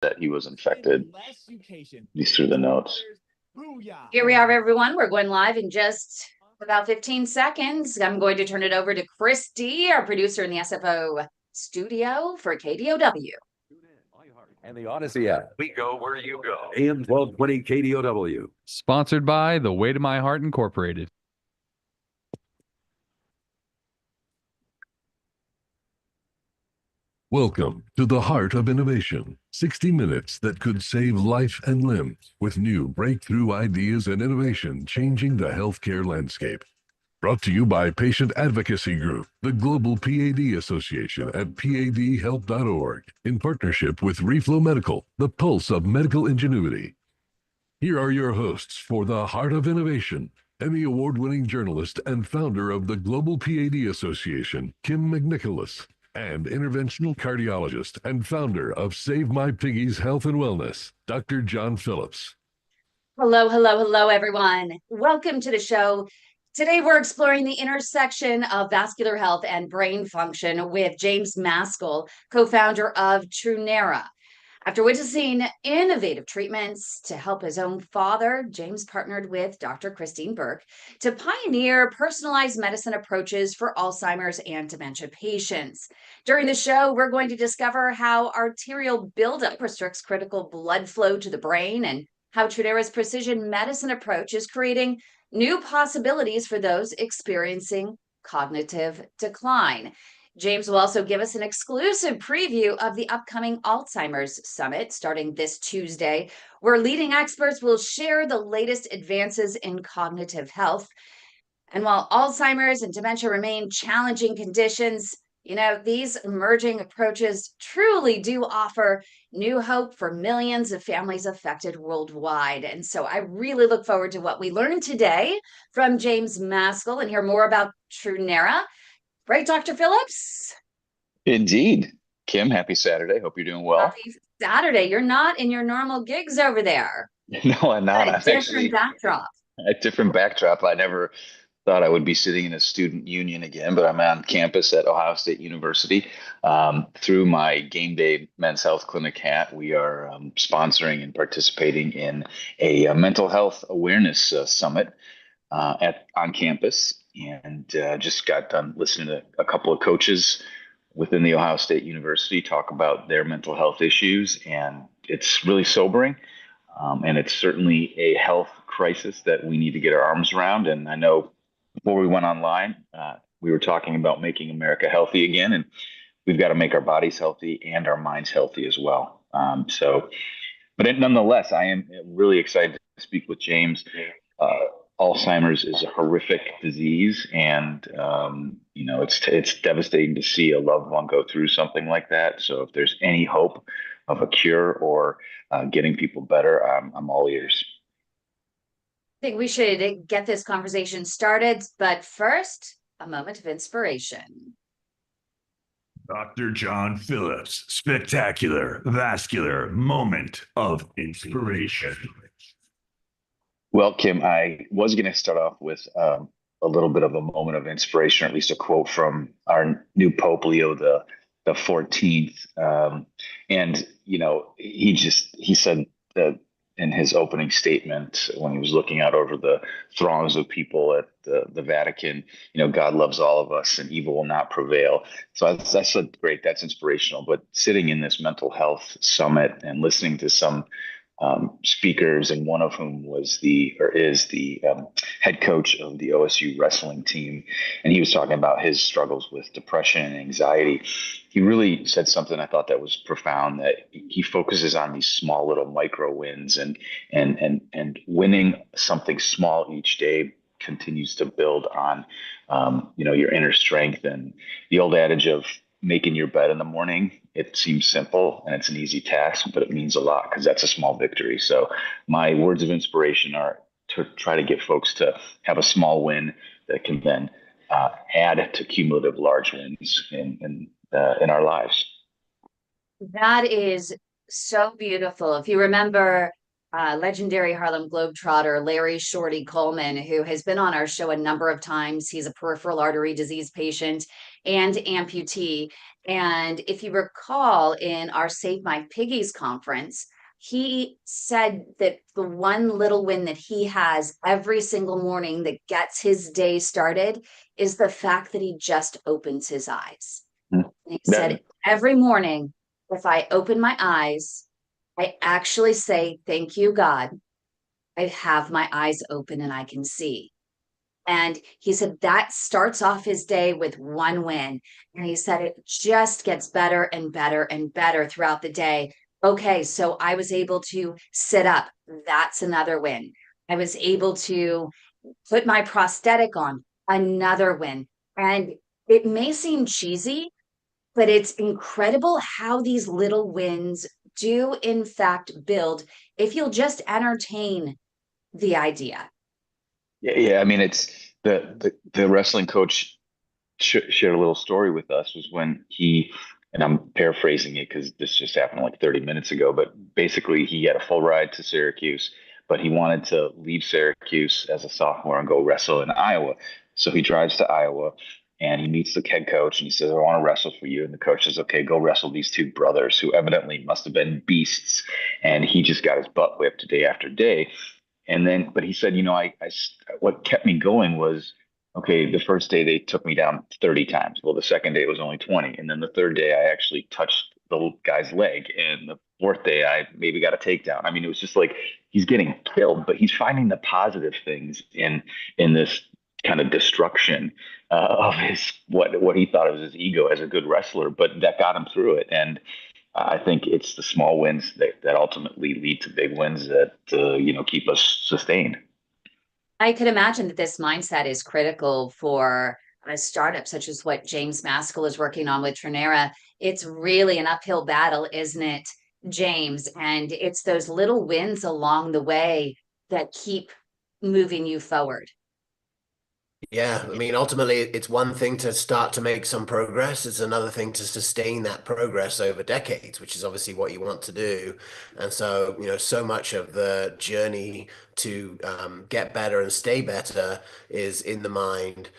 that he was infected, at least through the notes. Here we are, everyone. We're going live in just about 15 seconds. I'm going to turn it over to Christy, our producer in the SFO studio for KDOW. And the Odyssey app. We go where you go. AM 1220 KDOW. Sponsored by The Way to My Heart Incorporated. Welcome to the Heart of Innovation, 60 minutes that could save life and limb with new breakthrough ideas and innovation changing the healthcare landscape. Brought to you by Patient Advocacy Group, the Global PAD Association at padhelp.org, in partnership with Reflow Medical, the pulse of medical ingenuity. Here are your hosts for the Heart of Innovation, Emmy Award-winning journalist and founder of the Global PAD Association, Kim McNicholas, and interventional cardiologist and founder of Save My Piggies Health and Wellness, Dr. John Phillips. Hello, everyone. Welcome to the show. Today, we're exploring the intersection of vascular health and brain function with James Maskell, co-founder of TruNeura. After witnessing innovative treatments to help his own father, James partnered with Dr. Kristine Burke to pioneer personalized medicine approaches for Alzheimer's and dementia patients. During the show, we're going to discover how arterial buildup restricts critical blood flow to the brain and how TruNeura's precision medicine approach is creating new possibilities for those experiencing cognitive decline. James will also give us an exclusive preview of the upcoming Alzheimer's Summit starting this Tuesday, where leading experts will share the latest advances in cognitive health. And while Alzheimer's and dementia remain challenging conditions, these emerging approaches truly do offer new hope for millions of families affected worldwide. And so I really look forward to what we learned today from James Maskell and hear more about TruNeura. Right, Dr. Phillips? Indeed. Kim, happy Saturday. Hope you're doing well. Happy Saturday. You're not in your normal gigs over there. No, I'm not. A different backdrop. A different backdrop. I never thought I would be sitting in a student union again, but I'm on campus at Ohio State University. Through my game day men's health clinic hat, we are sponsoring and participating in a mental health awareness summit on campus. And just got done listening to a couple of coaches within the Ohio State University talk about their mental health issues. And it's really sobering. And it's certainly a health crisis that we need to get our arms around. And I know before we went online, we were talking about making America healthy again. And we've got to make our bodies healthy and our minds healthy as well. But nonetheless, I am really excited to speak with James. Alzheimer's is a horrific disease, and it's devastating to see a loved one go through something like that. So if there's any hope of a cure or getting people better, I'm all ears. I think we should get this conversation started, but first, a moment of inspiration. Dr. John Phillips, spectacular vascular moment of inspiration. Well, Kim, I was going to start off with a little bit of a moment of inspiration, or at least a quote from our new Pope Leo the 14th. He said that in his opening statement when he was looking out over the throngs of people at the Vatican, God loves all of us and evil will not prevail. So I said, great, that's inspirational. But sitting in this mental health summit and listening to some speakers, and one of whom is the head coach of the OSU wrestling team. And he was talking about his struggles with depression and anxiety. He really said something I thought that was profound, that he focuses on these small little micro wins, and winning something small each day continues to build on, your inner strength. And the old adage of making your bed in the morning, it seems simple and it's an easy task, but it means a lot because that's a small victory. So my words of inspiration are to try to get folks to have a small win that can then add to cumulative large wins in our lives. That is so beautiful. If you remember legendary Harlem Globetrotter, Larry Shorty Coleman, who has been on our show a number of times. He's a peripheral artery disease patient and amputee. And if you recall, in our Save My Piggies conference, he said that the one little win that he has every single morning that gets his day started is the fact that he just opens his eyes. Hmm. And he said, every morning, if I open my eyes, I actually say, thank you, God. I have my eyes open and I can see. And he said that starts off his day with one win. And he said it just gets better and better and better throughout the day. Okay, so I was able to sit up. That's another win. I was able to put my prosthetic on. Another win. And it may seem cheesy, but it's incredible how these little wins do, in fact, build if you'll just entertain the idea. Yeah. I mean, it's the wrestling coach shared a little story with us was when he, and I'm paraphrasing it because this just happened like 30 minutes ago, but basically he had a full ride to Syracuse, but he wanted to leave Syracuse as a sophomore and go wrestle in Iowa. So he drives to Iowa and he meets the head coach and he says, I want to wrestle for you. And the coach says, okay, go wrestle these two brothers who evidently must have been beasts. And he just got his butt whipped day after day. And then, but he said, what kept me going was, okay, the first day they took me down 30 times. Well, the second day it was only 20. And then the third day I actually touched the guy's leg. And the fourth day I maybe got a takedown. I mean, it was just like he's getting killed, but he's finding the positive things in this kind of destruction of his what he thought of his ego as a good wrestler, but that got him through it. And I think it's the small wins that ultimately lead to big wins that keep us sustained. I could imagine that this mindset is critical for a startup such as what James Maskell is working on with TruNeura. It's really an uphill battle, isn't it, James? And it's those little wins along the way that keep moving you forward. Yeah, I mean, ultimately, it's one thing to start to make some progress. It's another thing to sustain that progress over decades, which is obviously what you want to do. And so, so much of the journey to get better and stay better is in the mind.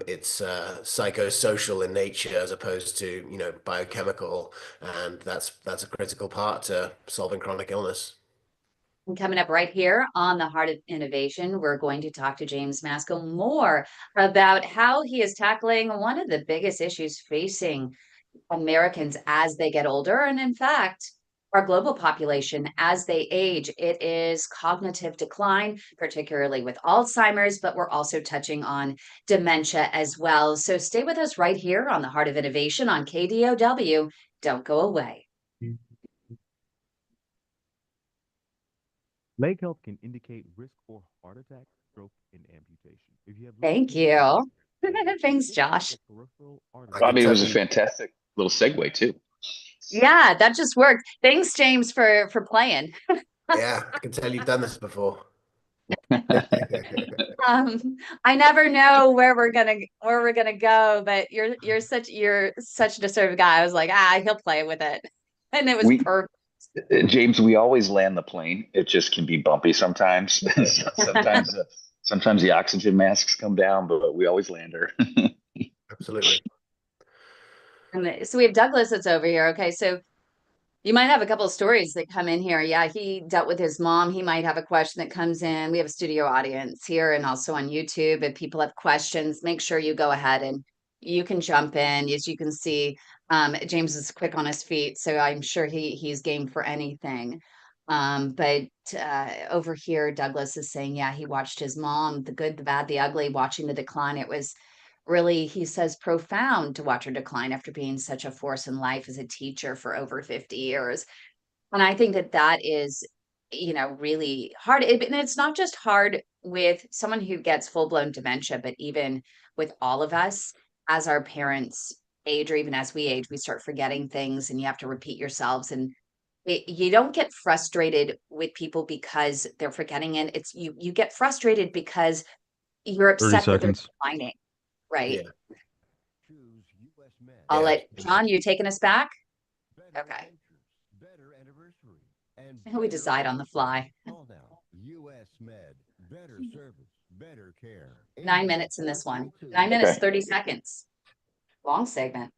It's psychosocial in nature as opposed to, biochemical. And that's a critical part to solving chronic illness. And coming up right here on the Heart of Innovation, we're going to talk to James Maskell more about how he is tackling one of the biggest issues facing Americans as they get older. And in fact, our global population as they age, it is cognitive decline, particularly with Alzheimer's, but we're also touching on dementia as well. So stay with us right here on the Heart of Innovation on KDOW. Don't go away. Leg health can indicate risk for heart attack, stroke, and amputation. If you have Thank you. Thanks, Josh. I mean, it was a fantastic little segue too. Yeah, that just worked. Thanks, James, for playing. Yeah, I can tell you've done this before. I never know where we're gonna go, but you're such a deserving guy. I was like, he'll play with it, and it was perfect. James, we always land the plane. It just can be bumpy sometimes. Sometimes the oxygen masks come down, but we always land her. Absolutely. So we have Douglas that's over here. Okay, so you might have a couple of stories that come in here. Yeah, he dealt with his mom. He might have a question that comes in. We have a studio audience here and also on YouTube. If people have questions, make sure you go ahead and you can jump in. As you can see, James is quick on his feet, so I'm sure he's game for anything. But over here, Douglas is saying, yeah, he watched his mom, the good, the bad, the ugly, watching the decline. It was really, he says, profound to watch her decline after being such a force in life as a teacher for over 50 years. And I think that is, really hard. And it's not just hard with someone who gets full-blown dementia, but even with all of us as our parents age, or even as we age, we start forgetting things and you have to repeat yourselves. And you don't get frustrated with people because they're forgetting it. It's you get frustrated because you're upset that they're declining. Right. Yeah. I'll let John, you taking us back? Okay. We decide on the fly. Call now. US Med. Better service, better care. 9 minutes in this one. 9 minutes, Okay. 30 seconds. Long segment.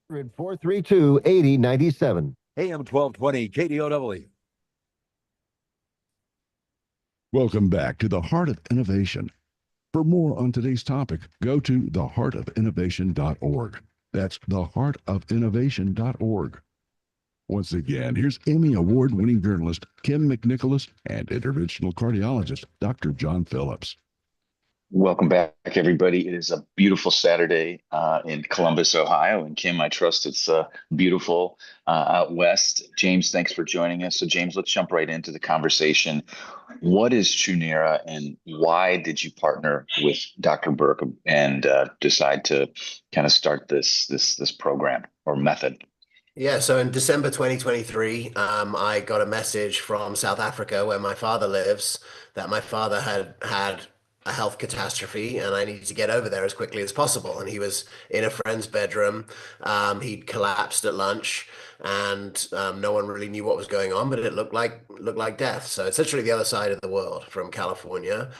Hundred 432 8097. AM 1220 KDOW. Welcome back to the Heart of Innovation. For more on today's topic, go to theheartofinnovation.org. That's theheartofinnovation.org. Once again, here's Emmy Award-winning journalist Kim McNicholas and interventional cardiologist Dr. John Phillips. Welcome back, everybody. It is a beautiful Saturday in Columbus, Ohio. And Kim, I trust it's beautiful out west. James, thanks for joining us. So, James, let's jump right into the conversation. What is TruNeura, and why did you partner with Dr. Burke and decide to kind of start this program or method? Yeah, so in December 2023, I got a message from South Africa, where my father lives, that my father had a health catastrophe and I needed to get over there as quickly as possible. And he was in a friend's bedroom. He'd collapsed at lunch, and no one really knew what was going on, but it looked like death. So it's literally the other side of the world from California.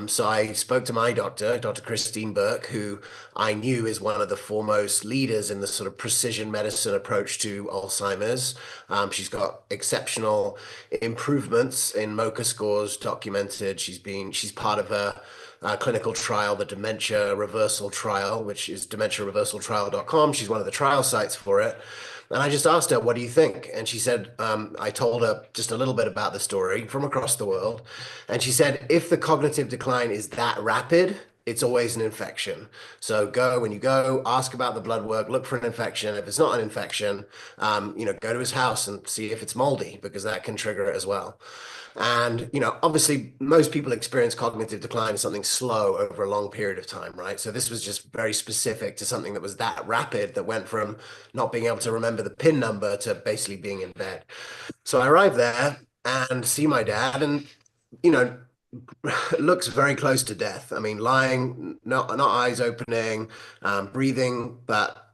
So I spoke to my doctor, Dr. Kristine Burke, who I knew is one of the foremost leaders in the sort of precision medicine approach to Alzheimer's. She's got exceptional improvements in MoCA scores documented. She's part of a clinical trial, the Dementia Reversal Trial, which is dementiareversaltrial.com. She's one of the trial sites for it. And I just asked her, what do you think? And she said, I told her just a little bit about the story from across the world. And she said, if the cognitive decline is that rapid, it's always an infection. So when you go, ask about the blood work, look for an infection. If it's not an infection, go to his house and see if it's moldy, because that can trigger it as well. And, obviously most people experience cognitive decline as something slow over a long period of time, right? So this was just very specific to something that was that rapid, that went from not being able to remember the PIN number to basically being in bed. So I arrived there and see my dad, and, looks very close to death. I mean, lying, not eyes opening, breathing, but,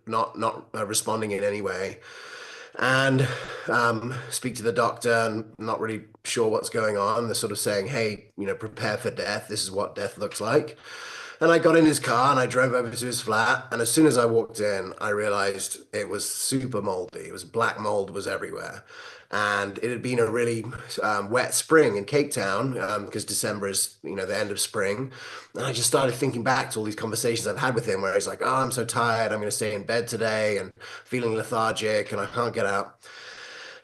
not responding in any way. And speak to the doctor and not really sure what's going on. They're sort of saying, hey, prepare for death. This is what death looks like. And I got in his car and I drove over to his flat. And as soon as I walked in, I realized it was super moldy. It was black mold was everywhere. And it had been a really wet spring in Cape Town, because December is, the end of spring. And I just started thinking back to all these conversations I've had with him, where he's like, oh, I'm so tired. I'm going to stay in bed today and feeling lethargic and I can't get out.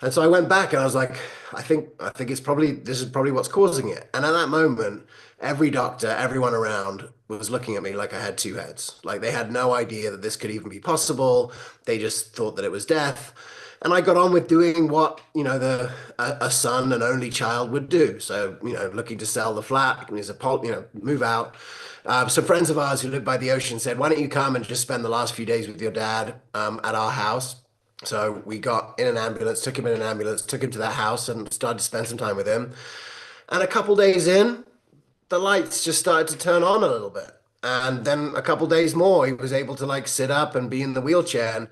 And so I went back and I was like, I think this is probably what's causing it. And at that moment, every doctor, everyone around was looking at me like I had two heads. Like they had no idea that this could even be possible. They just thought that it was death. And I got on with doing what, a son and only child would do. So, looking to sell the flat, move out. So friends of ours who live by the ocean said, why don't you come and just spend the last few days with your dad at our house? So we got in an ambulance, took him to that house and started to spend some time with him. And a couple days in, the lights just started to turn on a little bit. And then a couple days more, he was able to sit up and be in the wheelchair. And,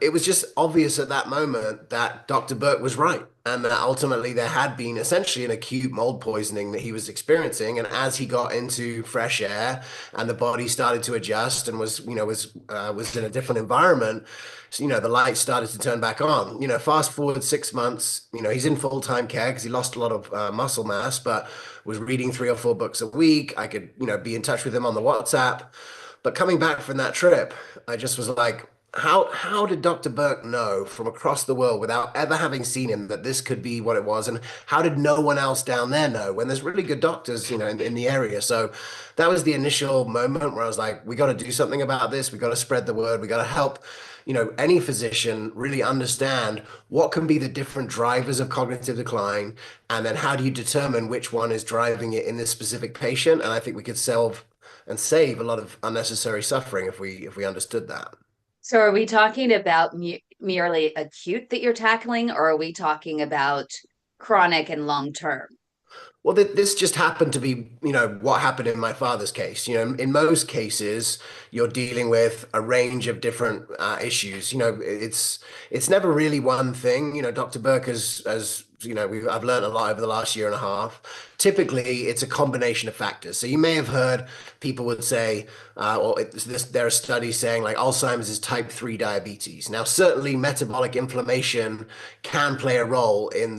it was just obvious at that moment that Dr. Burke was right. And that ultimately there had been essentially an acute mold poisoning that he was experiencing. And as he got into fresh air and the body started to adjust and was in a different environment, the lights started to turn back on. Fast forward 6 months, he's in full-time care because he lost a lot of muscle mass, but was reading 3 or 4 books a week. I could, be in touch with him on the WhatsApp. But coming back from that trip, I just was like, how did Dr. Burke know from across the world without ever having seen him that this could be what it was? And how did no one else down there know when there's really good doctors, in the area? So that was the initial moment where I was like, we got to do something about this. We got to spread the word. We got to help, any physician really understand what can be the different drivers of cognitive decline. And then how do you determine which one is driving it in this specific patient? And I think we could save a lot of unnecessary suffering if we understood that. So are we talking about merely acute that you're tackling, or are we talking about chronic and long-term? Well, this just happened to be, what happened in my father's case. In most cases, you're dealing with a range of different issues. It's never really one thing. Dr. Burke has I've learned a lot over the last year and a half. Typically, it's a combination of factors. So you may have heard people would say, there are studies saying like Alzheimer's is type 3 diabetes. Now, certainly metabolic inflammation can play a role in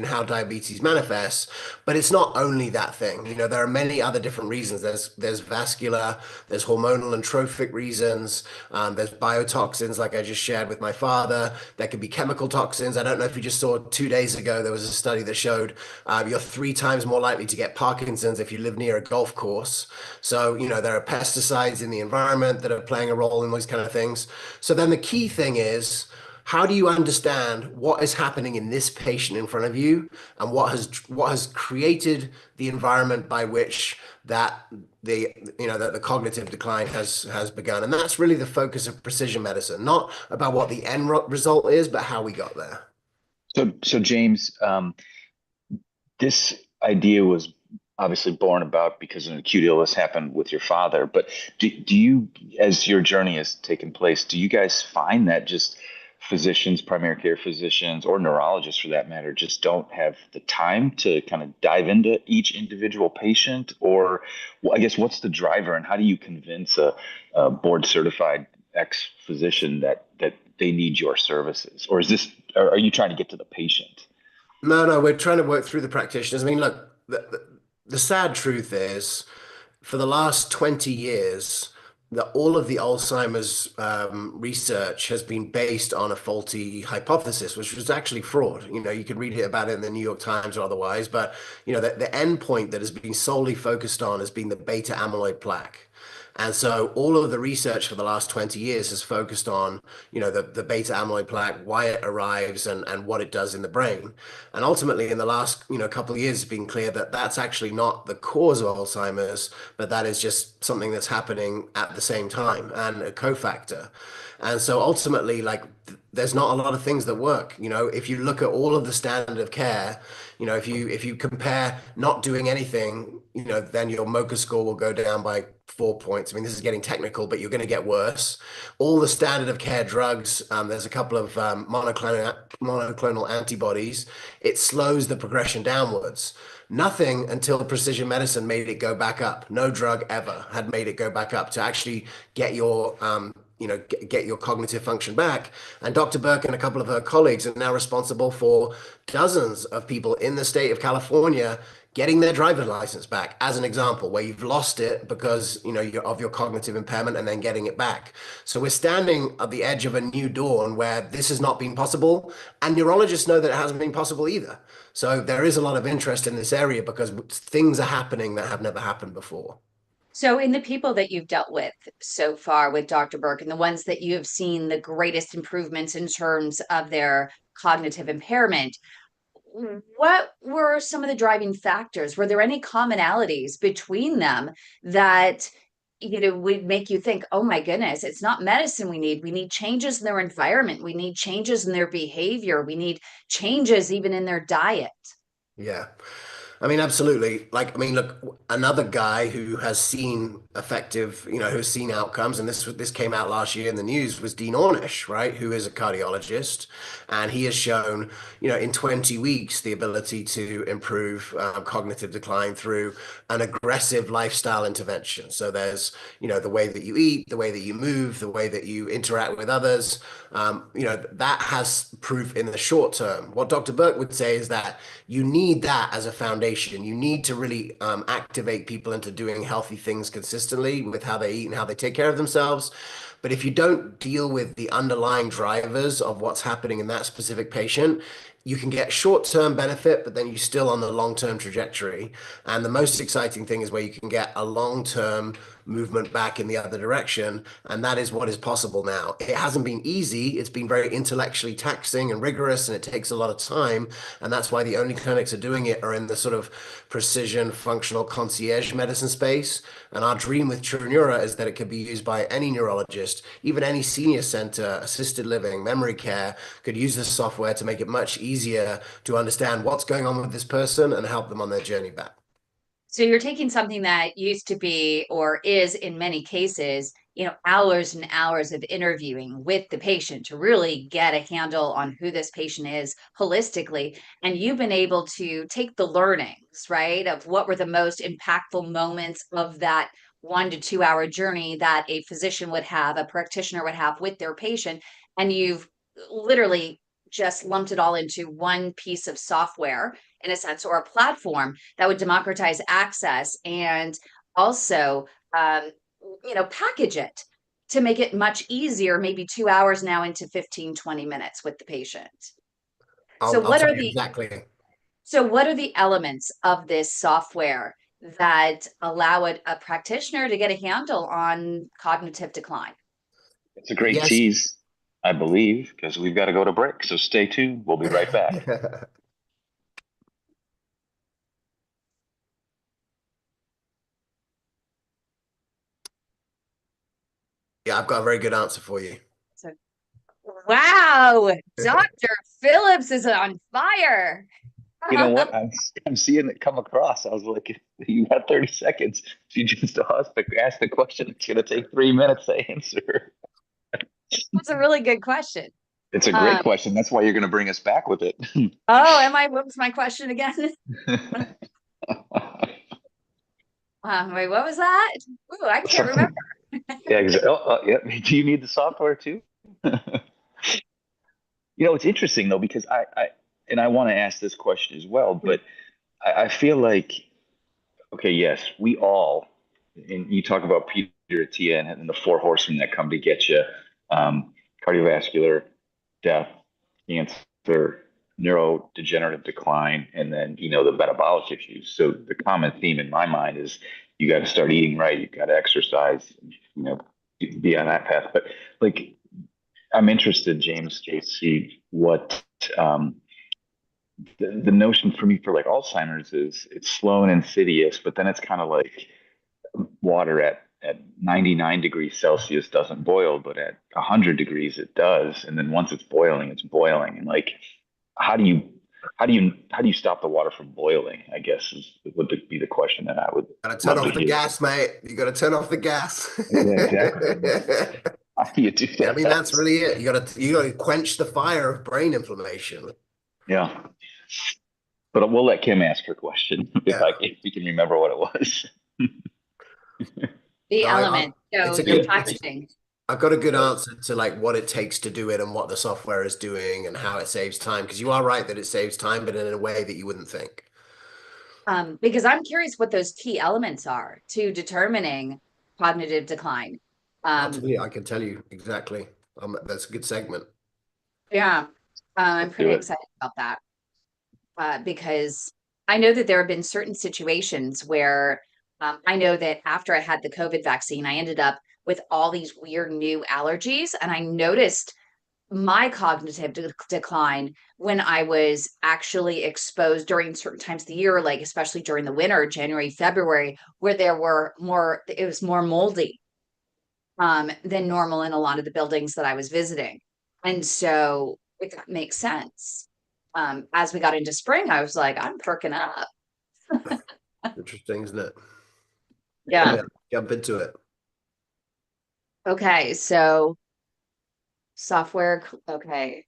how diabetes manifests, but it's not only that thing. There are many other different reasons. There's vascular, there's hormonal and trophic reasons, there's biotoxins like I just shared with my father. There could be chemical toxins. I don't know if you just saw 2 days ago, there was a study that showed you're 3 times more likely to get Parkinson's if you live near a golf course. So, there are pesticides in the environment that are playing a role in these kind of things. So then the key thing is, how do you understand what is happening in this patient in front of you, and what has created the environment by which that the cognitive decline has begun? And that's really the focus of precision medicine, not about what the end result is, but how we got there. So James, this idea was obviously born about because an acute illness happened with your father. But do you, as your journey has taken place, do you guys find that just physicians, primary care physicians, or neurologists for that matter, just don't have the time to kind of dive into each individual patient? Or I guess what's the driver, and how do you convince a board certified ex-physician that they need your services? Or are you trying to get to the patient? No, we're trying to work through the practitioners. I mean, look, the sad truth is, for the last 20 years, all of the Alzheimer's research has been based on a faulty hypothesis, which was actually fraud. You could read about it in the New York Times or otherwise, but the end point that has been solely focused on has been the beta amyloid plaque. And so all of the research for the last 20 years has focused on, the beta amyloid plaque, why it arrives, and what it does in the brain. And ultimately, in the last, couple of years, it's been clear that that's actually not the cause of Alzheimer's, but that is just something that's happening at the same time and a cofactor. And so ultimately, there's not a lot of things that work. If you look at all of the standard of care, if you compare not doing anything, then your MoCA score will go down by 4 points. I mean, this is getting technical, but you're going to get worse. All the standard of care drugs, there's a couple of monoclonal antibodies. It slows the progression downwards. Nothing until precision medicine made it go back up. No drug ever had made it go back up to actually get your get your cognitive function back. And Dr. Burke and a couple of her colleagues are now responsible for dozens of people in the state of California getting their driver's license back, as an example, where you've lost it because of your cognitive impairment, and then getting it back. So we're standing at the edge of a new dawn where this has not been possible, and neurologists know that it hasn't been possible either. So there is a lot of interest in this area because things are happening that have never happened before. So in the people that you've dealt with so far with Dr. Burke, and the ones that you have seen the greatest improvements in terms of their cognitive impairment, what were some of the driving factors? Were there any commonalities between them that would make you think, oh my goodness, it's not medicine we need changes in their environment, we need changes in their behavior, we need changes even in their diet? Yeah. I mean, absolutely. Look, another guy who has seen who's seen outcomes, and this came out last year in the news, was Dean Ornish, right? Who is a cardiologist, and he has shown, in 20 weeks, the ability to improve cognitive decline through an aggressive lifestyle intervention. So there's, the way that you eat, the way that you move, the way that you interact with others, that has proof in the short term. What Dr. Burke would say is that you need that as a foundation. You need to really activate people into doing healthy things consistently with how they eat and how they take care of themselves. But if you don't deal with the underlying drivers of what's happening in that specific patient, you can get short-term benefit, but then you're still on the long-term trajectory. And the most exciting thing is where you can get a long-term movement back in the other direction. And that is what is possible now. It hasn't been easy. It's been very intellectually taxing and rigorous, and it takes a lot of time. And that's why the only clinics are doing it are in the sort of precision functional concierge medicine space. And our dream with TruNeura is that it could be used by any neurologist, even any senior center, assisted living, memory care could use this software to make it much easier to understand what's going on with this person and help them on their journey back. So you're taking something that used to be, or is in many cases, hours and hours of interviewing with the patient to really get a handle on who this patient is holistically. And you've been able to take the learnings, right, of what were the most impactful moments of that 1 to 2 hour journey that a physician would have, a practitioner would have with their patient. And you've literally just lumped it all into one piece of software, in a sense, or a platform that would democratize access and also, package it to make it much easier, maybe 2 hours now into 15, 20 minutes with the patient. So what are the exactly? So what are the elements of this software that allow a practitioner to get a handle on cognitive decline? It's a great tease, I believe, because we've got to go to break. So stay tuned. We'll be right back. Yeah, I've got a very good answer for you. Wow, Dr. Phillips is on fire. You know what? I'm seeing it come across. I was like, you got 30 seconds. You just ask the question. It's going to take 3 minutes to answer. That's a really good question. It's a great question. That's why you're going to bring us back with it. Oh, am I? What was my question again? Wait, what was that? Ooh, I can't remember. Yeah, exactly. Yeah. Do you need the software too? It's interesting though, because I want to ask this question as well, but I feel like, okay, yes, we all, and you talk about Peter Attia and the 4 horsemen that come to get you, cardiovascular, death, cancer, neurodegenerative decline, and then, the metabolic issues. So the common theme in my mind is you got to start eating right. You've got to exercise, be on that path. But like, I'm interested, James, JC, what the notion for me for like Alzheimer's is it's slow and insidious, but then it's kind of like water at 99 degrees Celsius doesn't boil, but at 100 degrees it does. And then once it's boiling, it's boiling. And like, how do you stop the water from boiling? I guess would be the question that I would. Gotta turn off the gas, mate. You gotta turn off the gas. Yeah, exactly. How do you do that? I mean, that's really it. You gotta quench the fire of brain inflammation. Yeah. But we'll let Kim ask her question if we can remember what it was. The element. So the packaging. I've got a good answer to like what it takes to do it and what the software is doing and how it saves time. Because you are right that it saves time, but in a way that you wouldn't think. Because I'm curious what those key elements are to determining cognitive decline. I can tell you exactly. That's a good segment. Yeah, I'm pretty excited about that because I know that there have been certain situations where I know that after I had the COVID vaccine, I ended up with all these weird new allergies. And I noticed my cognitive decline when I was actually exposed during certain times of the year, like especially during the winter, January, February, where it was more moldy than normal in a lot of the buildings that I was visiting. And so it makes sense. As we got into spring, I was like, I'm perking up. Interesting, isn't it? Yeah. Jump into it. Okay, so software. Okay.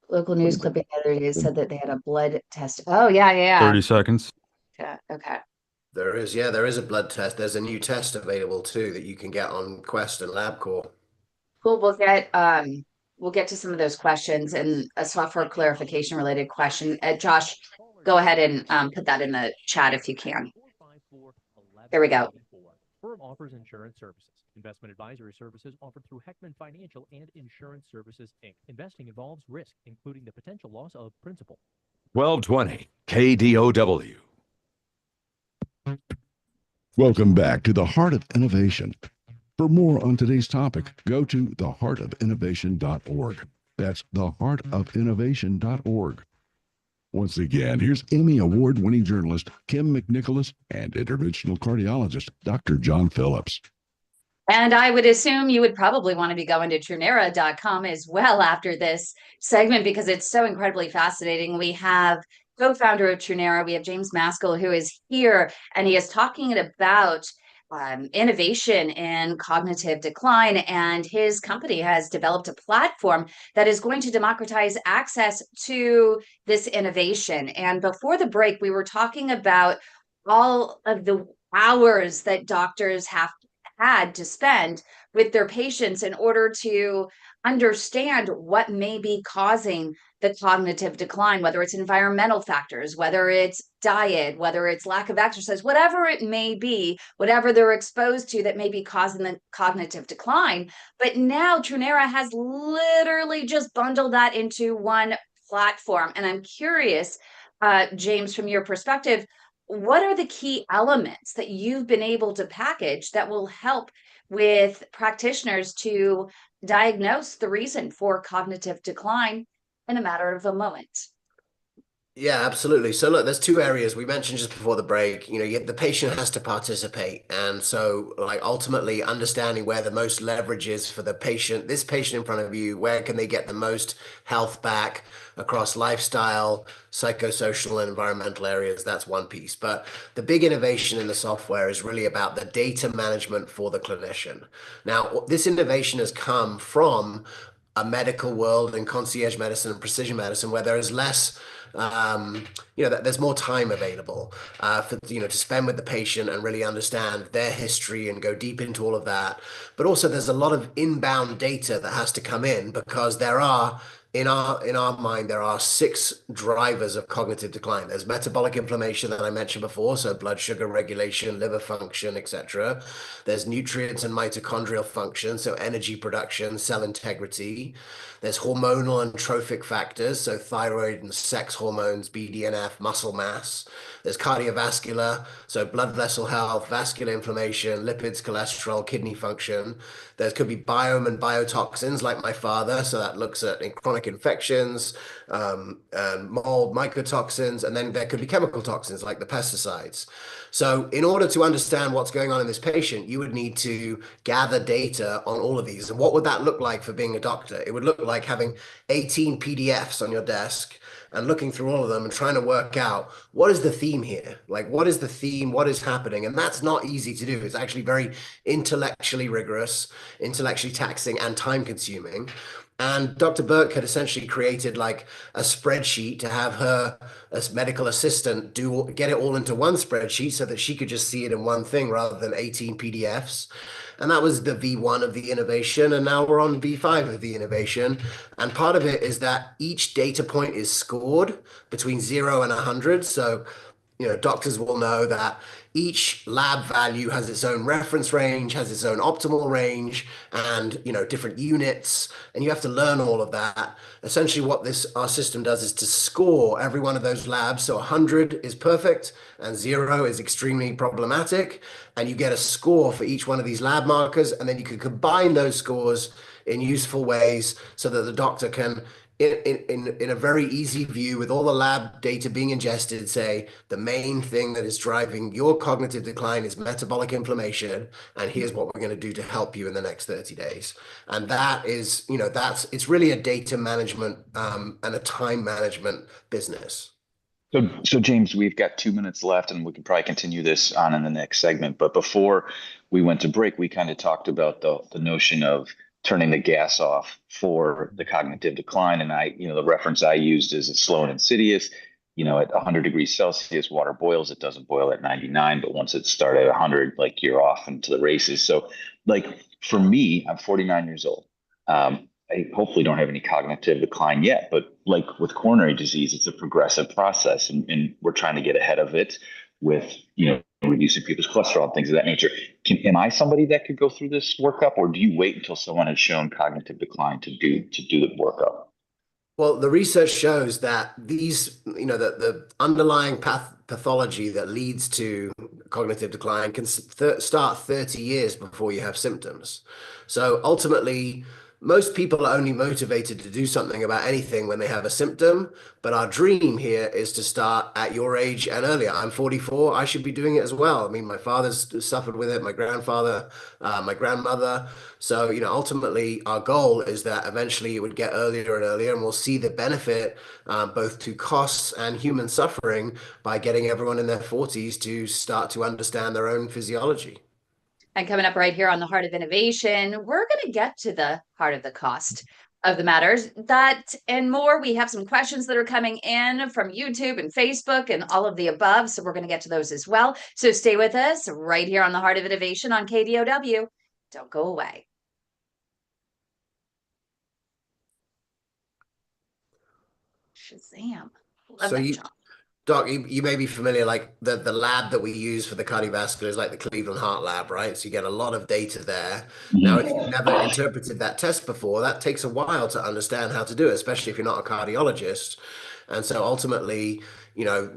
Local news clipping the other day said that they had a blood test. Oh, yeah. 30 seconds. Yeah, okay. There is a blood test. There's a new test available too that you can get on Quest and LabCorp. Cool. We'll get to some of those questions and a software clarification related question. Josh, go ahead and put that in the chat if you can. There we go. Firm offers insurance services. Investment advisory services offered through Heckman Financial and Insurance Services, Inc. Investing involves risk, including the potential loss of principal. 1220 KDOW. Welcome back to the Heart of Innovation. For more on today's topic, go to theheartofinnovation.org. That's theheartofinnovation.org. Once again, here's Emmy Award-winning journalist Kim McNicholas and interventional cardiologist Dr. John Phillips. And I would assume you would probably want to be going to TruNeura.com as well after this segment, because it's so incredibly fascinating. We have co-founder of TruNeura, we have James Maskell, who is here, and he is talking about innovation in cognitive decline. And his company has developed a platform that is going to democratize access to this innovation. And before the break, we were talking about all of the hours that doctors had to spend with their patients in order to understand what may be causing the cognitive decline, whether it's environmental factors, whether it's diet, whether it's lack of exercise, whatever it may be, whatever they're exposed to that may be causing the cognitive decline. But now TruNeura has literally just bundled that into one platform. And I'm curious, James, from your perspective, what are the key elements that you've been able to package that will help with practitioners to diagnose the reason for cognitive decline in a matter of a moment? Yeah, absolutely. So look, there's two areas we mentioned just before the break. The patient has to participate. And so like ultimately understanding where the most leverage is for the patient, this patient in front of you, where can they get the most health back across lifestyle, psychosocial, and environmental areas. That's one piece. But the big innovation in the software is really about the data management for the clinician. Now, this innovation has come from a medical world and concierge medicine and precision medicine where there is less there's more time available to spend with the patient and really understand their history and go deep into all of that. But also there's a lot of inbound data that has to come in because there are in our mind, there are 6 drivers of cognitive decline. There's metabolic inflammation that I mentioned before, so blood sugar regulation, liver function, etc. There's nutrients and mitochondrial function, so energy production, cell integrity. There's hormonal and trophic factors, so thyroid and sex hormones, BDNF, muscle mass. There's cardiovascular, so blood vessel health, vascular inflammation, lipids, cholesterol, kidney function. There could be biome and biotoxins like my father, so that looks at chronic infections, mold, mycotoxins, and then there could be chemical toxins like the pesticides. So in order to understand what's going on in this patient, you would need to gather data on all of these. And what would that look like for being a doctor? It would look like having 18 PDFs on your desk and looking through all of them and trying to work out what is the theme here? Like, what is the theme? What is happening? And that's not easy to do. It's actually very intellectually rigorous, intellectually taxing, and time consuming. And Dr. Burke had essentially created like a spreadsheet to have her as medical assistant get it all into one spreadsheet so that she could just see it in one thing rather than 18 PDFs. And that was the V1 of the innovation. And now we're on V5 of the innovation. And part of it is that each data point is scored between 0 and 100. So, doctors will know that each lab value has its own reference range, has its own optimal range, and different units, and you have to learn all of that. Essentially what our system does is to score every one of those labs. So 100 is perfect and 0 is extremely problematic, and you get a score for each one of these lab markers, and then you can combine those scores in useful ways so that the doctor can in a very easy view with all the lab data being ingested, say the main thing that is driving your cognitive decline is metabolic inflammation, and here's what we're going to do to help you in the next 30 days. And that is, it's really a data management and a time management business. So James, we've got 2 minutes left, and we can probably continue this on in the next segment. But before we went to break, we kind of talked about the notion of turning the gas off for the cognitive decline. And the reference I used is it's slow and insidious. At 100 degrees Celsius, water boils. It doesn't boil at 99, but once it starts at 100, like you're off into the races. So like for me, I'm 49 years old. I hopefully don't have any cognitive decline yet, but like with coronary disease, it's a progressive process, and we're trying to get ahead of it with, reducing people's cholesterol and things of that nature. Am I somebody that could go through this workup, or do you wait until someone has shown cognitive decline to do the workup? Well, the research shows that these, the underlying pathology that leads to cognitive decline can start 30 years before you have symptoms. So ultimately, most people are only motivated to do something about anything when they have a symptom, but our dream here is to start at your age and earlier. I'm 44. I should be doing it as well. I mean, my father's suffered with it, my grandfather, my grandmother. So, ultimately, our goal is that eventually it would get earlier and earlier, and we'll see the benefit both to costs and human suffering by getting everyone in their 40s to start to understand their own physiology. And coming up right here on the Heart of Innovation, we're going to get to the heart of the cost of the matters. That and more. We have some questions that are coming in from YouTube and Facebook and all of the above. So we're going to get to those as well. So stay with us right here on the Heart of Innovation on KDOW. Don't go away. Shazam. Love So that, John. Doc, you may be familiar, like the lab that we use for the cardiovascular is like the Cleveland Heart Lab, right? So you get a lot of data there. Now, if you've never interpreted that test before, that takes a while to understand how to do it, especially if you're not a cardiologist. And so ultimately,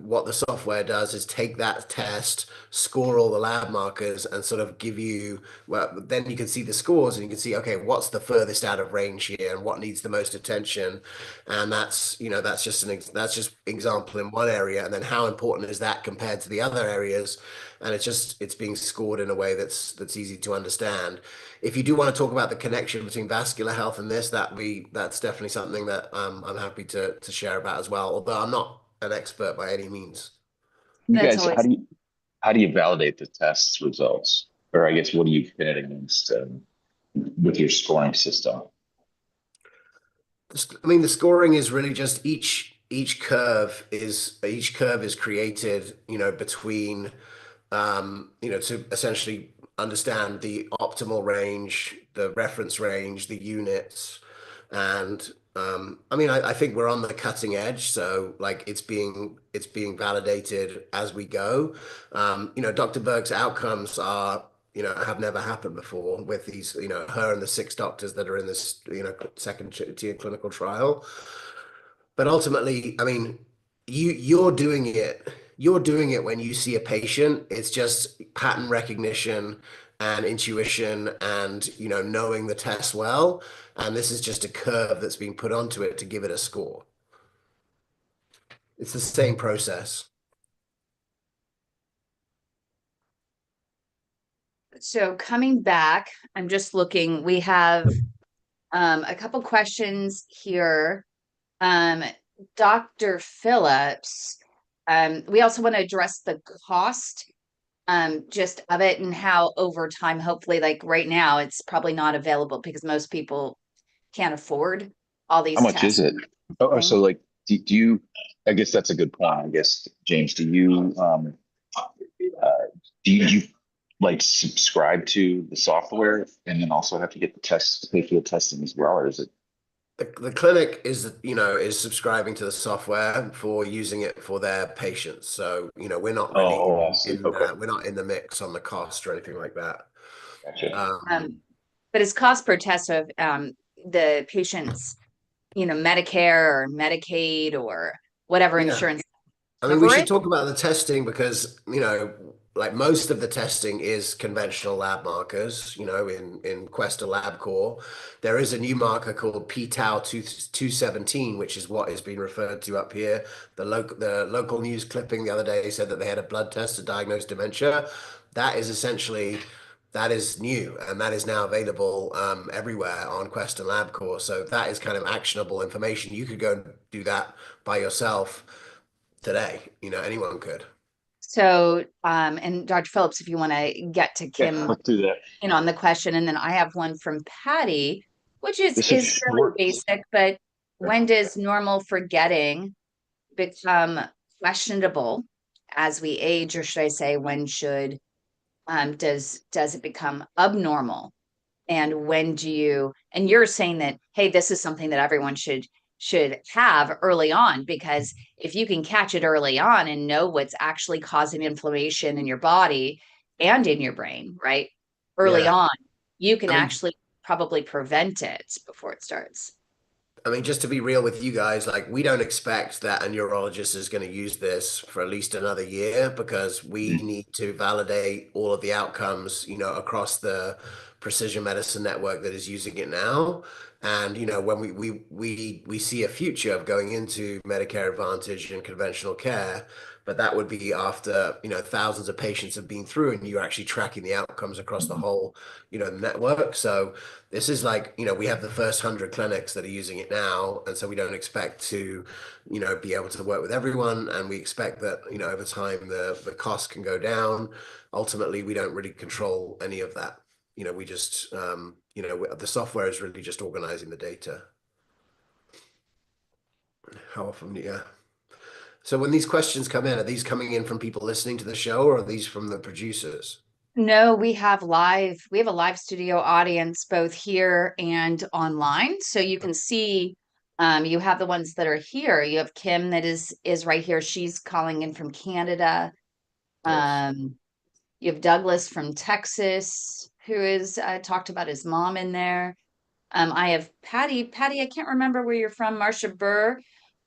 what the software does is take that test, score all the lab markers, and sort of give you, well, then you can see the scores and you can see, okay, what's the furthest out of range here and what needs the most attention. And that's just example in one area. And then how important is that compared to the other areas? And it's being scored in a way that's easy to understand. If you do want to talk about the connection between vascular health and this, that's definitely something that I'm happy to share about as well. Although I'm not an expert by any means. You guys, how do you validate the test's results? Or I guess, what do you pin it against with your scoring system? I mean, the scoring is really just each curve is created, between to essentially understand the optimal range, the reference range, the units, and I mean, I think we're on the cutting edge, so like it's being validated as we go. Dr. Burke's outcomes are, have never happened before with these, her and the 6 doctors that are in this, second tier clinical trial. But ultimately, I mean, you're doing it. You're doing it when you see a patient. It's just pattern recognition and intuition and, knowing the test well. And this is just a curve that's being put onto it to give it a score. It's the same process. So coming back, I'm just looking, we have a couple questions here. Dr. Phillips, we also want to address the cost just of it and how over time, hopefully, like right now, it's probably not available because most people can't afford all these How much tests. is it? Oh, so like, do you, I guess that's a good point. I guess, James, do you like subscribe to the software and then also have to get the tests, pay for the testing as well? Or is it? The clinic is subscribing to the software for using it for their patients. So, we're not really we're not in the mix on the cost or anything like that. Gotcha. But it's cost per test of the patient's, Medicare or Medicaid or whatever insurance. I mean, we should talk about the testing because, like most of the testing is conventional lab markers, in Quest or LabCorp. There is a new marker called p-tau 217, which is what is being referred to up here. The local news clipping the other day said that they had a blood test to diagnose dementia. That is new, and that is now available everywhere on Quest and LabCorp. So that is kind of actionable information. You could go and do that by yourself today. Anyone could. So, and Dr. Phillips, if you want to get to Kim let's do that. On the question, and then I have one from Patty, which is fairly basic, but when does normal forgetting become questionable as we age, or should I say, when should does it become abnormal? And when do you, and you're saying that, hey, this is something that everyone should have early on, because if you can catch it early on and know what's actually causing inflammation in your body and in your brain, right? Early on, you can actually probably prevent it before it starts. I mean, just to be real with you guys, like we don't expect that a neurologist is going to use this for at least another year because we need to validate all of the outcomes, across the precision medicine network that is using it now. And when we see a future of going into Medicare Advantage and conventional care, but that would be after thousands of patients have been through and you're actually tracking the outcomes across the whole network. So this is like, we have the first 100 clinics that are using it now. And so we don't expect to, be able to work with everyone. And we expect that, over time, the cost can go down. Ultimately, we don't really control any of that. We just, the software is really just organizing the data. How often, yeah. So when these questions come in, are these coming in from people listening to the show or are these from the producers? No, we have a live studio audience both here and online. So you can see, you have the ones that are here. You have Kim that is right here. She's calling in from Canada. Nice. You have Douglas from Texas, who is talked about his mom in there. I have Patty. Patty, I can't remember where you're from. Marcia Burr.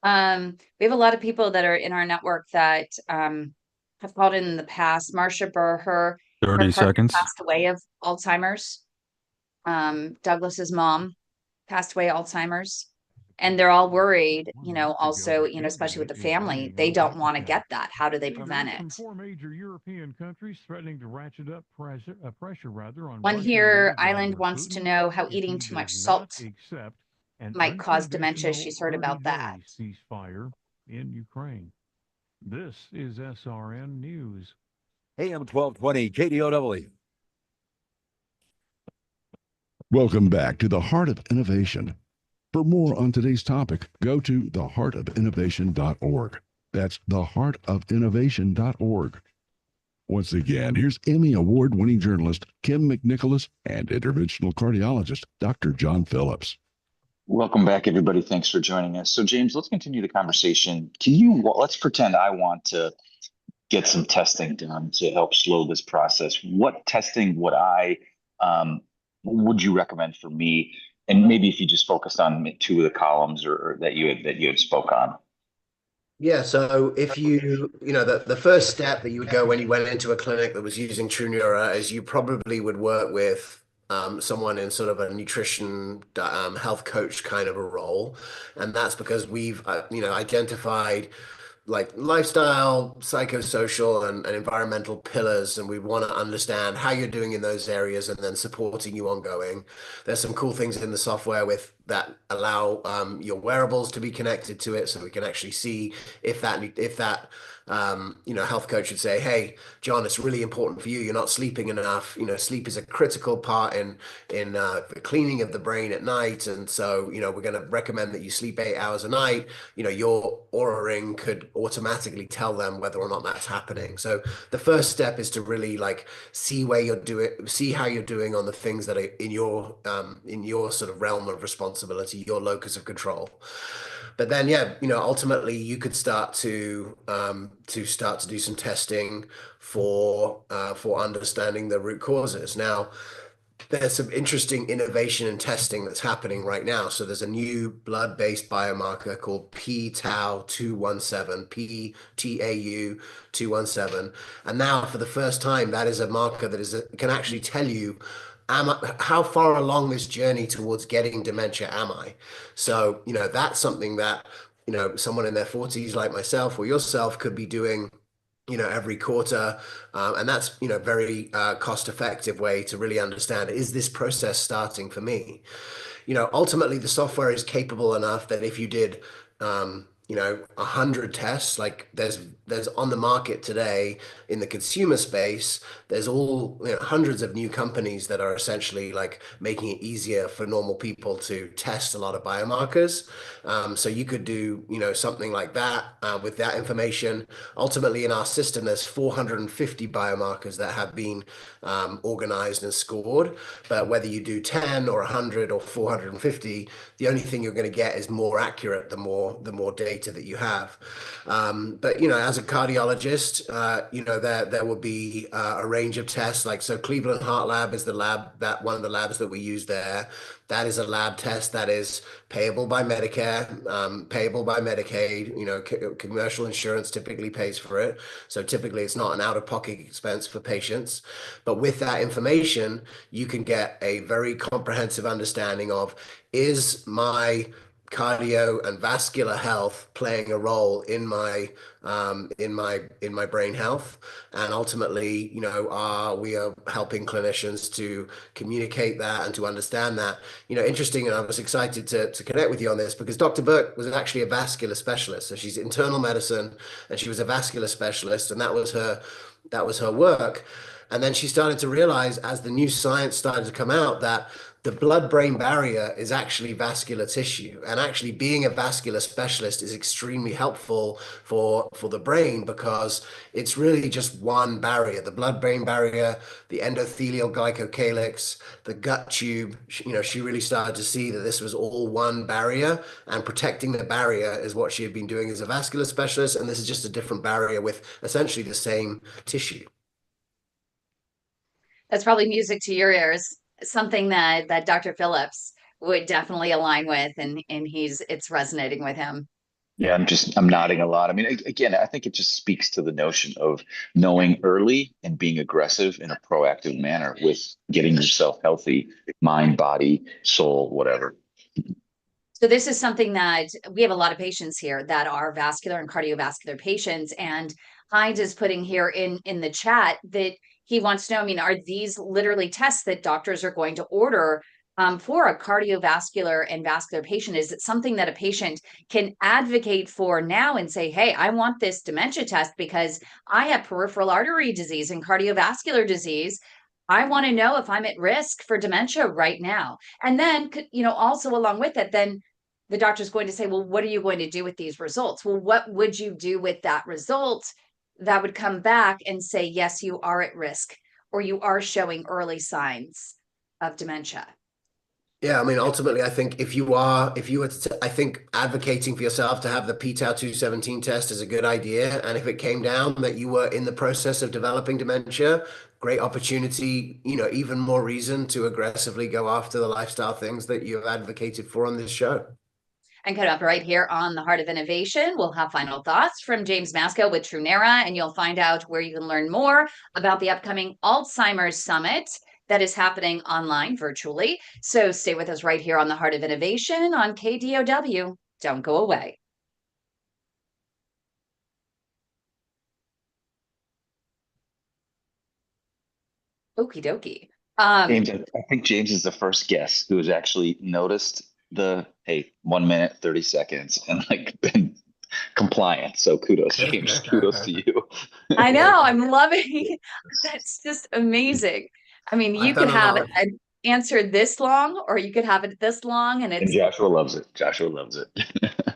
We have a lot of people that are in our network that have called in the past. Marcia Burr, her 30 partner seconds. passed away of Alzheimer's. Douglas's mom passed away Alzheimer's. And they're all worried, also, especially with the family, they don't want to get that. How do they prevent it? From 4 major European countries threatening to ratchet up pressure on One Russia here, and Island, Vladimir wants to Putin know how if eating he too does much not salt accept an might cause dementia. unconditional She's heard about that. 30-day ceasefire in Ukraine. This is SRN News. AM 1220 KDOW. Welcome back to the Heart of Innovation. For more on today's topic, go to theheartofinnovation.org. That's theheartofinnovation.org. Once again, here's Emmy Award-winning journalist Kim McNicholas and interventional cardiologist Dr. John Phillips. Welcome back, everybody. Thanks for joining us. So, James, let's continue the conversation. Let's pretend I want to get some testing done to help slow this process. What testing would you recommend for me? And maybe if you just focused on 2 of the columns or that you had spoke on. Yeah, so if the first step that you would go when you went into a clinic that was using TruNeura is you probably would work with someone in sort of a nutrition health coach kind of a role. And that's because we've, identified like lifestyle, psychosocial, and environmental pillars, and we want to understand how you're doing in those areas and then supporting you ongoing. There's some cool things in the software that allow your wearables to be connected to it, so we can actually see if that health coach would say, "Hey, John, it's really important for you. You're not sleeping enough. Sleep is a critical part in the cleaning of the brain at night, and so we're going to recommend that you sleep 8 hours a night." Your Aura Ring could automatically tell them whether or not that's happening. So the first step is to really see how you're doing on the things that are in your sort of realm of responsibility, your locus of control. But then, ultimately you could start to do some testing for understanding the root causes. Now, there's some interesting innovation in testing that's happening right now. So there's a new blood-based biomarker called p-tau217, p-tau217. And now for the first time, that is a marker that can actually tell you how far along this journey towards getting dementia am I? So, that's something that, someone in their 40s like myself or yourself could be doing every quarter. And that's, very cost-effective way to really understand, is this process starting for me? Ultimately, the software is capable enough that if you did, 100 tests, like there's on the market today in the consumer space, there's hundreds of new companies that are essentially making it easier for normal people to test a lot of biomarkers. So you could do, something like that with that information. Ultimately, in our system, there's 450 biomarkers that have been organized and scored. But whether you do 10 or 100 or 450, the only thing you're going to get is more accurate the more data data that you have. But as a cardiologist, there will be a range of tests. Like, so Cleveland Heart Lab is one of the labs that we use there. That is a lab test that is payable by Medicare, payable by Medicaid. Commercial insurance typically pays for it. So typically it's not an out-of-pocket expense for patients. But with that information, you can get a very comprehensive understanding of, is my cardio and vascular health playing a role in my brain health? And ultimately, we are helping clinicians to communicate that and to understand that. Interesting, and I was excited to connect with you on this, because Dr. Burke was actually a vascular specialist. So she's internal medicine, and she was a vascular specialist, and that was her work. And then she started to realize, as the new science started to come out, that the blood-brain barrier is actually vascular tissue. And actually being a vascular specialist is extremely helpful for the brain, because it's really just one barrier. The blood-brain barrier, the endothelial glycocalyx, the gut tube, she really started to see that this was all one barrier, and protecting the barrier is what she had been doing as a vascular specialist. And this is just a different barrier with essentially the same tissue. That's probably music to your ears, something that Dr. Phillips would definitely align with, and it's resonating with him. Yeah, I'm nodding a lot. I mean, again, I think it just speaks to the notion of knowing early and being aggressive in a proactive manner with getting yourself healthy, mind, body, soul, whatever. So this is something that we have a lot of patients here that are vascular and cardiovascular patients, and Heinz is putting here in the chat that he wants to know, I mean, are these literally tests that doctors are going to order for a cardiovascular and vascular patient? Is it something that a patient can advocate for now and say, hey, I want this dementia test because I have peripheral artery disease and cardiovascular disease. I want to know if I'm at risk for dementia right now. And then, also along with it, then the doctor's going to say, well, what are you going to do with these results? Well, what would you do with that result that would come back and say, yes, you are at risk, or you are showing early signs of dementia? Yeah, I mean, ultimately, I think if you were to, I think advocating for yourself to have the p-tau217 test is a good idea. And if it came down that you were in the process of developing dementia, great opportunity, even more reason to aggressively go after the lifestyle things that you have advocated for on this show. And coming up right here on the Heart of Innovation, we'll have final thoughts from James Maskell with TruNeura, and you'll find out where you can learn more about the upcoming Alzheimer's Summit that is happening online virtually. So stay with us right here on the Heart of Innovation on KDOW. Don't go away. Okie dokie. James, I think James is the first guest who has actually noticed the 1 minute 30 seconds and been compliant. So kudos, James. Kudos to you. I know, I'm loving. That's just amazing. I mean, you could have an answer this long, or you could have it this long, and Joshua loves it. Joshua loves it.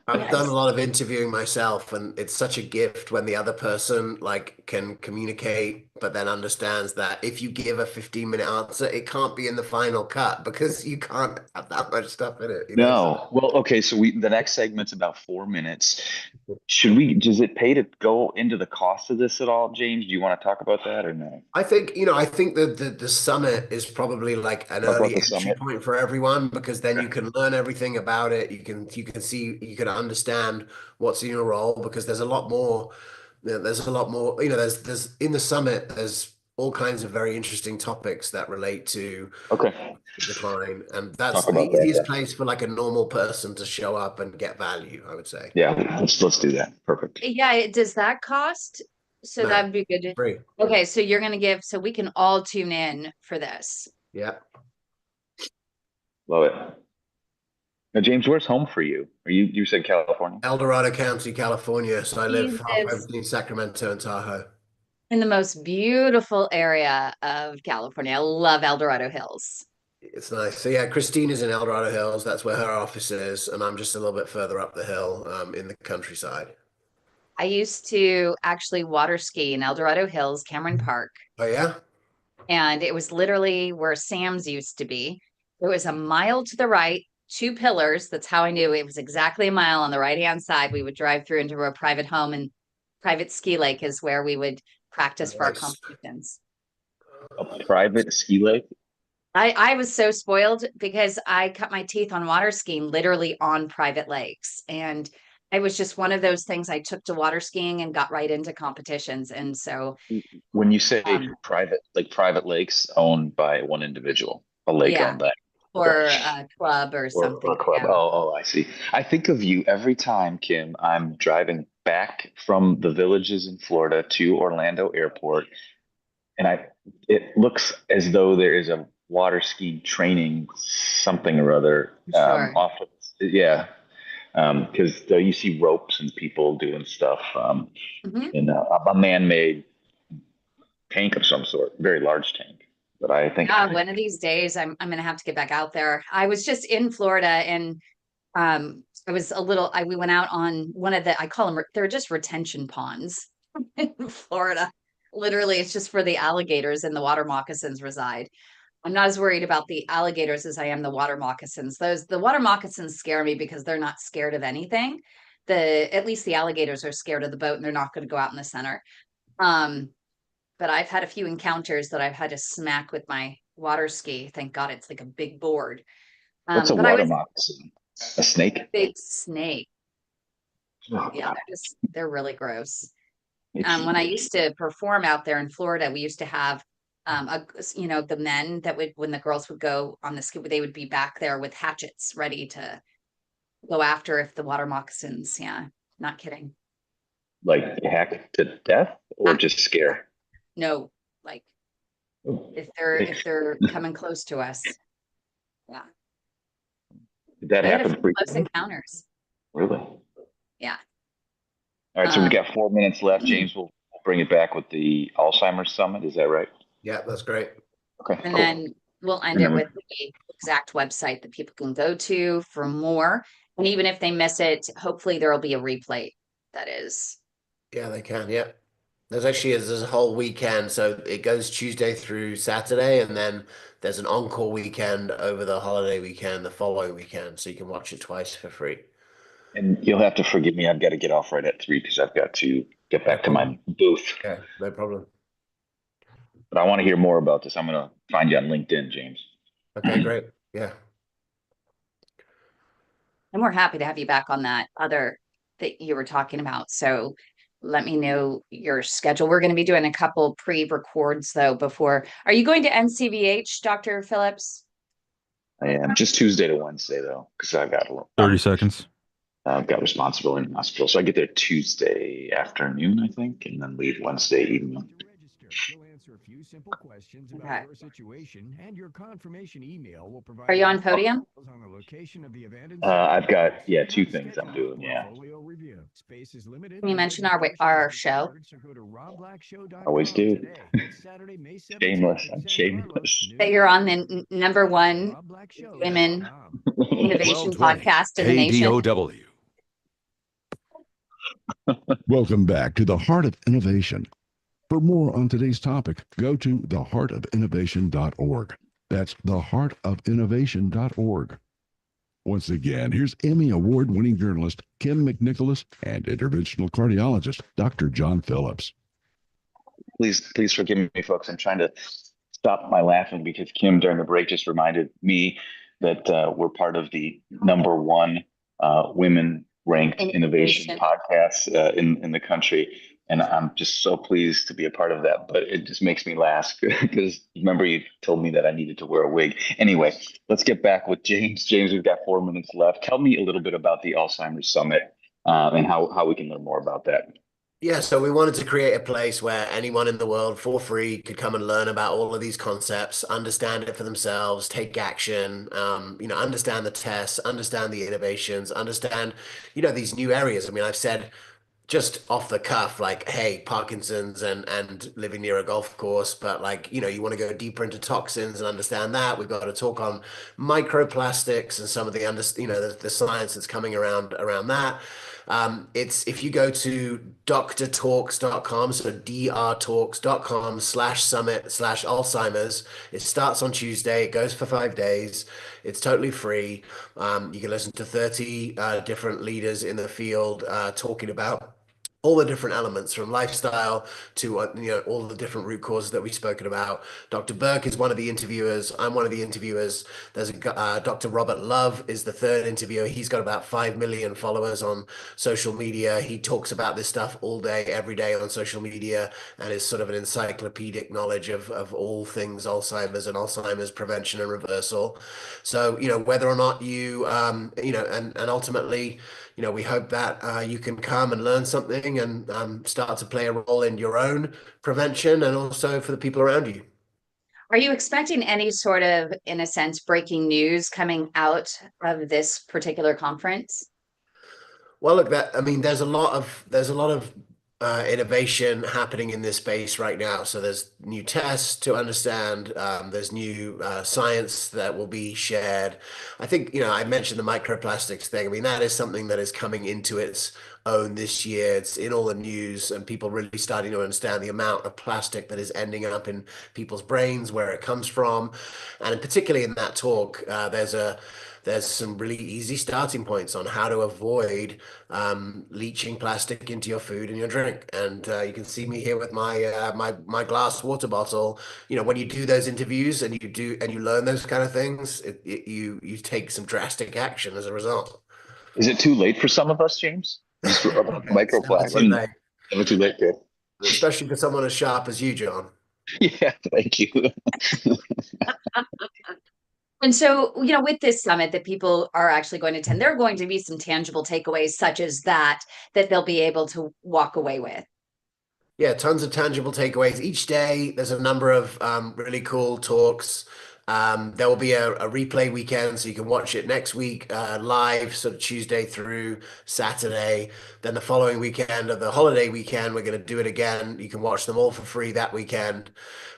I've done a lot of interviewing myself, and it's such a gift when the other person can communicate, but then understands that if you give a 15-minute answer, it can't be in the final cut because you can't have that much stuff in it. No. Well, okay. So the next segment's about 4 minutes. Does it pay to go into the cost of this at all, James? Do you want to talk about that or no? I think that the summit is probably like an early entry point for everyone, because then you can learn everything about it. You can see, you can understand what's in your role, because there's a lot more. There's a lot more. There's in the summit. There's all kinds of very interesting topics that relate to decline, and that's the easiest place for a normal person to show up and get value, I would say. Yeah, let's do that. Perfect. Yeah, does that cost? So No, that'd be good. Free. Okay, so you're going to give, so we can all tune in for this. Yeah. Love it. Now, James, where's home for you? You said California? El Dorado County, California. So I live halfway between Sacramento and Tahoe. In the most beautiful area of California. I love El Dorado Hills. It's nice. So yeah, Kristine is in El Dorado Hills. That's where her office is. And I'm just a little bit further up the hill in the countryside. I used to actually water ski in El Dorado Hills, Cameron Park. Oh, yeah? And it was literally where Sam's used to be. It was a mile to the right two pillars. That's how I knew it was exactly a mile on the right-hand side. We would drive through into a private home, and private ski lake is where we would practice for our competitions. A private ski lake? I was so spoiled because I cut my teeth on water skiing literally on private lakes. And it was just one of those things I took to water skiing and got right into competitions. And so When you say private, like private lakes owned by one individual, a lake owned by or a club or something. or a club. Yeah. Oh, I see. I think of you every time, Kim, I'm driving back from the villages in Florida to Orlando Airport, and it looks as though there is a water ski training something or other Sure. off of, yeah, because you see ropes and people doing stuff in a man-made tank of some sort, very large tank. But I think one of these days I'm gonna have to get back out there. I was just in Florida, and I was we went out on one of I call them, they're just retention ponds in Florida. Literally, it's just for the alligators, and the water moccasins reside. I'm not as worried about the alligators as I am the water moccasins. The water moccasins scare me because they're not scared of anything. At least the alligators are scared of the boat, and they're not going to go out in the center. But I've had a few encounters that I've had to smack with my water ski. Thank God it's like a big board. What's a water moccasin? A snake? Big snake. Oh, yeah, they're really gross. When I used to perform out there in Florida, we used to have the men that would, when the girls would go on the ski, they would be back there with hatchets ready to go after if the water moccasins. Yeah, not kidding. Like hack to death or just scare? No, like if they're coming close to us. Yeah. Did that happen frequently? Close encounters. Really? Yeah. All right, so we've got 4 minutes left. James will bring it back with the Alzheimer's Summit. Is that right? Yeah, that's great. Okay. And then we'll end it with the exact website that people can go to for more. And even if they miss it, hopefully there will be a replay. That is. Yeah, they can. Yeah. There's a whole weekend. So it goes Tuesday through Saturday, and then there's an encore weekend over the holiday weekend, the following weekend. So you can watch it twice for free. And you'll have to forgive me. I've got to get off right at 3 because I've got to get back to my booth. Okay, no problem. But I want to hear more about this. I'm going to find you on LinkedIn, James. Okay, great. Yeah. And we're happy to have you back on that other that you were talking about. So let me know your schedule. We're going to be doing a couple pre-records though before. Are you going to NCVH, Dr. Phillips? I am just Tuesday to Wednesday though, because I've got 30 seconds. I've got responsibility in the hospital. So I get there Tuesday afternoon, I think, and then leave Wednesday evening. A few simple questions about your situation, and your confirmation email will provide. Are you on podium? On the location of the abandoned I've got 2 things I'm doing. Yeah. Space is limited. Can you mention our show? Always do. Shameless. I'm shameless. That you're on the #1 women innovation podcast in the nation. KDOW. Welcome back to the Heart of Innovation. For more on today's topic, go to theheartofinnovation.org. That's theheartofinnovation.org. Once again, here's Emmy Award-winning journalist Kim McNicholas and interventional cardiologist Dr. John Phillips. Please forgive me, folks. I'm trying to stop my laughing because Kim, during the break, just reminded me that we're part of the #1 women-ranked innovation podcast in the country. And I'm just so pleased to be a part of that, but it just makes me laugh because remember you told me that I needed to wear a wig. Anyway, let's get back with James. James, we've got 4 minutes left. Tell me a little bit about the Alzheimer's Summit and how we can learn more about that. Yeah, so we wanted to create a place where anyone in the world for free could come and learn about all of these concepts, understand it for themselves, take action, understand the tests, understand the innovations, understand, these new areas. I mean, I've said just off the cuff, like, hey, Parkinson's and living near a golf course, but you want to go deeper into toxins and understand that. We've got to talk on microplastics and some of the the science that's coming around that. It's if you go to drtalks.com, so drtalks.com/summit/Alzheimer's. It starts on Tuesday. It goes for 5 days. It's totally free. You can listen to 30 different leaders in the field talking about all the different elements from lifestyle to all the different root causes that we've spoken about. Dr. Burke is one of the interviewers. I'm one of the interviewers. There's Dr. Robert Love is the third interviewer. He's got about 5 million followers on social media. He talks about this stuff all day, every day on social media, and is sort of an encyclopedic knowledge of all things Alzheimer's and Alzheimer's prevention and reversal. So, whether or not and ultimately, we hope that you can come and learn something and start to play a role in your own prevention and also for the people around you. Are you expecting any sort of, in a sense, breaking news coming out of this particular conference? Well, look, there's a lot of innovation happening in this space right now. So there's new tests to understand. There's new science that will be shared. I think, I mentioned the microplastics thing. I mean, that is something that is coming into its own this year. It's in all the news and people really starting to understand the amount of plastic that is ending up in people's brains, where it comes from. And particularly in that talk, there's some really easy starting points on how to avoid leaching plastic into your food and your drink. And you can see me here with my glass water bottle. When you do those interviews and you learn those kind of things, you take some drastic action as a result. Is it too late for some of us, James? Microplastic. Never too late. Never too late, good. Especially for someone as sharp as you, John. Yeah, thank you. And so, with this summit that people are actually going to attend, there are going to be some tangible takeaways such as that they'll be able to walk away with. Yeah, tons of tangible takeaways. Each day, there's a number of really cool talks. There will be a replay weekend, so you can watch it next week live, sort of Tuesday through Saturday. Then the following weekend, or the holiday weekend, we're going to do it again. You can watch them all for free that weekend.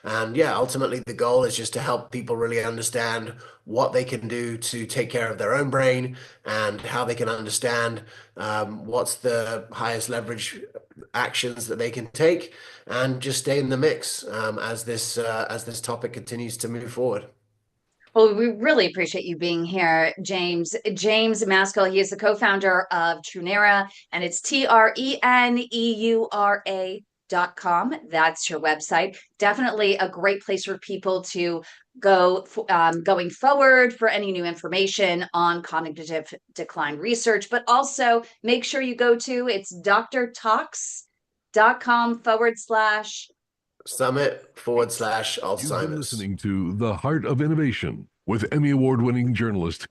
And yeah, ultimately, the goal is just to help people really understand what they can do to take care of their own brain and how they can understand what's the highest leverage actions that they can take, and just stay in the mix as this topic continues to move forward. Well, we really appreciate you being here, James. James Maskell, he is the co-founder of TruNeura, and it's TRENEURA.com. That's your website. Definitely a great place for people to go going forward for any new information on cognitive decline research, but also make sure you go to it's You've drtalks.com/summit/Alzheimer's. been listening to The Heart of Innovation with Emmy Award-winning journalist